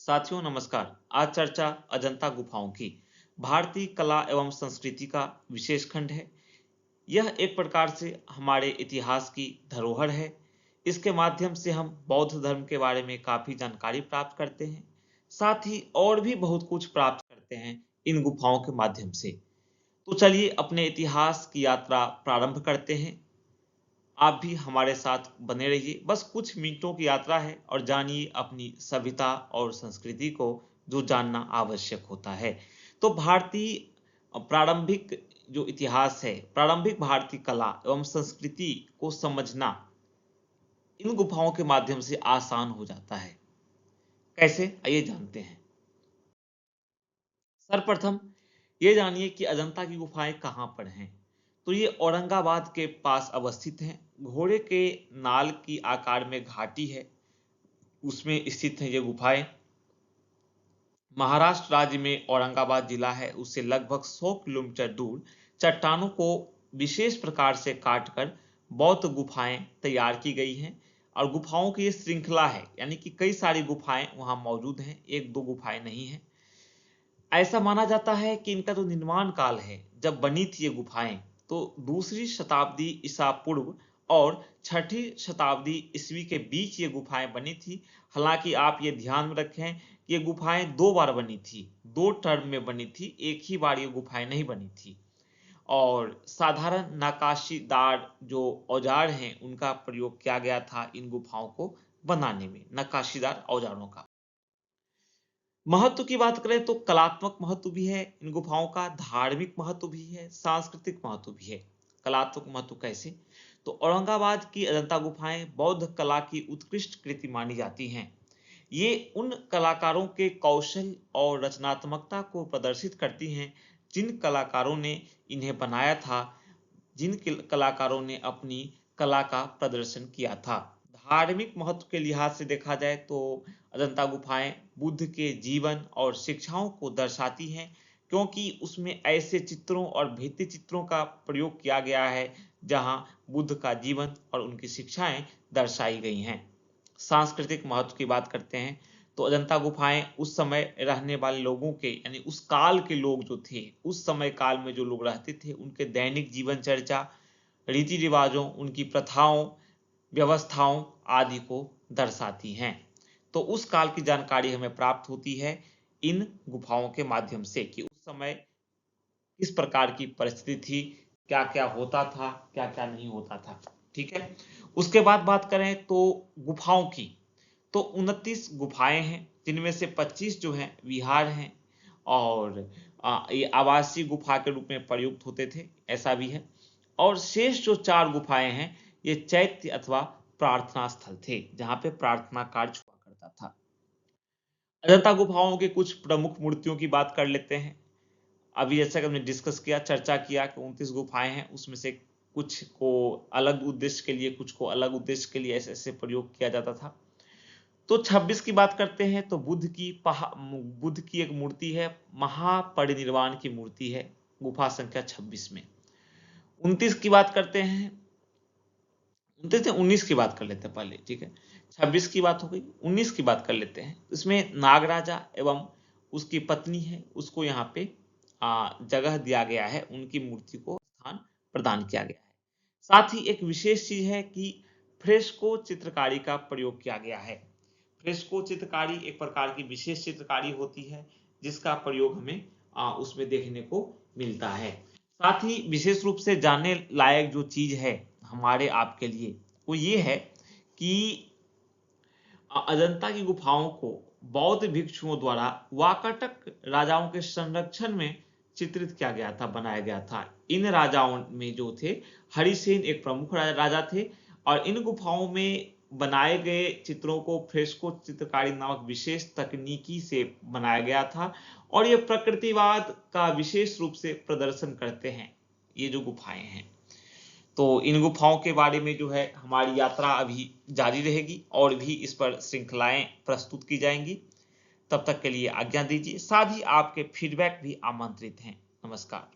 साथियों नमस्कार। आज चर्चा अजंता गुफाओं की। भारतीय कला एवं संस्कृति का विशेष खंड है। यह एक प्रकार से हमारे इतिहास की धरोहर है। इसके माध्यम से हम बौद्ध धर्म के बारे में काफी जानकारी प्राप्त करते हैं। साथ ही और भी बहुत कुछ प्राप्त करते हैं इन गुफाओं के माध्यम से। तो चलिए अपने इतिहास की यात्रा प्रारंभ करते हैं। आप भी हमारे साथ बने रहिए। बस कुछ मिनटों की यात्रा है और जानिए अपनी सभ्यता और संस्कृति को जो जानना आवश्यक होता है। तो भारतीय प्रारंभिक जो इतिहास है, प्रारंभिक भारतीय कला एवं संस्कृति को समझना इन गुफाओं के माध्यम से आसान हो जाता है। कैसे, आइए जानते हैं। सर्वप्रथम ये जानिए कि अजंता की गुफाएं कहाँ पर हैं। तो ये औरंगाबाद के पास अवस्थित हैं। घोड़े के नाल की आकार में घाटी है, उसमें स्थित हैं ये गुफाएं। महाराष्ट्र राज्य में औरंगाबाद जिला है, उससे लगभग 100 किलोमीटर दूर चट्टानों को विशेष प्रकार से काटकर बौद्ध गुफाएं तैयार की गई हैं। और गुफाओं की ये श्रृंखला है, यानी कि कई सारी गुफाएं वहां मौजूद हैं, एक दो गुफाएं नहीं हैं। ऐसा माना जाता है कि इनका जो निर्माण काल है, जब बनी थी ये गुफाएं, तो दूसरी शताब्दी ईसा पूर्व और छठी शताब्दी ईस्वी के बीच ये गुफाएं बनी थी। हालांकि आप ये ध्यान में रखें कि ये गुफाएं दो बार बनी थी, दो टर्म में बनी थी, एक ही बार ये गुफाएं नहीं बनी थी। और साधारण नक्काशीदार जो औजार हैं उनका प्रयोग किया गया था इन गुफाओं को बनाने में, नक्काशीदार औजारों का। महत्व की बात करें तो कलात्मक महत्व भी है इन गुफाओं का, धार्मिक महत्व भी है, सांस्कृतिक महत्व भी है। कलात्मक महत्व कैसे? तो औरंगाबाद की अजंता गुफाएं बौद्ध कला की उत्कृष्ट कृति मानी जाती हैं। ये उन कलाकारों के कौशल और रचनात्मकता को प्रदर्शित करती हैं जिन कलाकारों ने इन्हें बनाया था, जिन कलाकारों ने अपनी कला का प्रदर्शन किया था। धार्मिक महत्व के लिहाज से देखा जाए तो अजंता गुफाएं बुद्ध के जीवन और शिक्षाओं को दर्शाती हैं, क्योंकि उसमें ऐसे चित्रों और भित्ति चित्रों का प्रयोग किया गया है जहां बुद्ध का जीवन और उनकी शिक्षाएं दर्शाई गई हैं। सांस्कृतिक महत्व की बात करते हैं तो अजंता गुफाएं उस समय रहने वाले लोगों के, यानी उस काल के लोग जो थे, उस समय काल में जो लोग रहते थे, उनके दैनिक जीवन चर्चा, रीति रिवाजों, उनकी प्रथाओं, व्यवस्थाओं आदि को दर्शाती हैं। तो उस काल की जानकारी हमें प्राप्त होती है इन गुफाओं के माध्यम से कि उस समय किस प्रकार की परिस्थिति थी, क्या क्या होता था, क्या क्या नहीं होता था। ठीक है। उसके बाद बात करें तो गुफाओं की, तो 29 गुफाएं हैं, जिनमें से 25 जो हैं विहार हैं और ये आवासीय गुफा के रूप में प्रयुक्त होते थे, ऐसा भी है। और शेष जो 4 गुफाएं हैं ये चैत्य अथवा प्रार्थना स्थल थे, जहां पे प्रार्थना कार्य हुआ करता था। अजंता गुफाओं की कुछ प्रमुख मूर्तियों की बात कर लेते हैं। अभी जैसा कि हमने डिस्कस किया, चर्चा किया कि 29 गुफाएं हैं, उसमें से कुछ को अलग उद्देश्य के लिए, कुछ को अलग उद्देश्य के लिए ऐसे ऐसे प्रयोग किया जाता था। तो 26 की बात करते हैं तो बुद्ध की एक मूर्ति है, महापरिनिर्वाण की मूर्ति है, गुफा संख्या 26 में। 29 की बात करते हैं, 19 की बात कर लेते हैं पहले, ठीक है। 26 की बात हो गई, 19 की बात कर लेते हैं। इसमें नागराजा एवं उसकी पत्नी है, उसको यहाँ पे जगह दिया गया है, उनकी मूर्ति को स्थान प्रदान किया गया है। साथ ही एक विशेष चीज है कि फ्रेस्को चित्रकारी का प्रयोग किया गया है। फ्रेस्को चित्रकारी एक प्रकार की विशेष चित्रकारी होती है जिसका प्रयोग हमें उसमें देखने को मिलता है। साथ ही विशेष रूप से जानने लायक जो चीज है हमारे आपके लिए, वो ये है कि अजंता की गुफाओं को बौद्ध भिक्षुओं द्वारा वाकाटक राजाओं के संरक्षण में चित्रित किया गया था, बनाया गया था। इन राजाओं में जो थे, हरिसेन एक प्रमुख राजा थे और इन गुफाओं में बनाए गए चित्रों को फ्रेस्को चित्रकारी नामक विशेष तकनीकी से बनाया गया था और ये प्रकृतिवाद का विशेष रूप से प्रदर्शन करते हैं ये जो गुफाएं हैं। तो इन गुफाओं के बारे में जो है हमारी यात्रा अभी जारी रहेगी और भी इस पर श्रृंखलाएं प्रस्तुत की जाएंगी। तब तक के लिए आज्ञा दीजिए। साथ ही आपके फीडबैक भी आमंत्रित हैं। नमस्कार।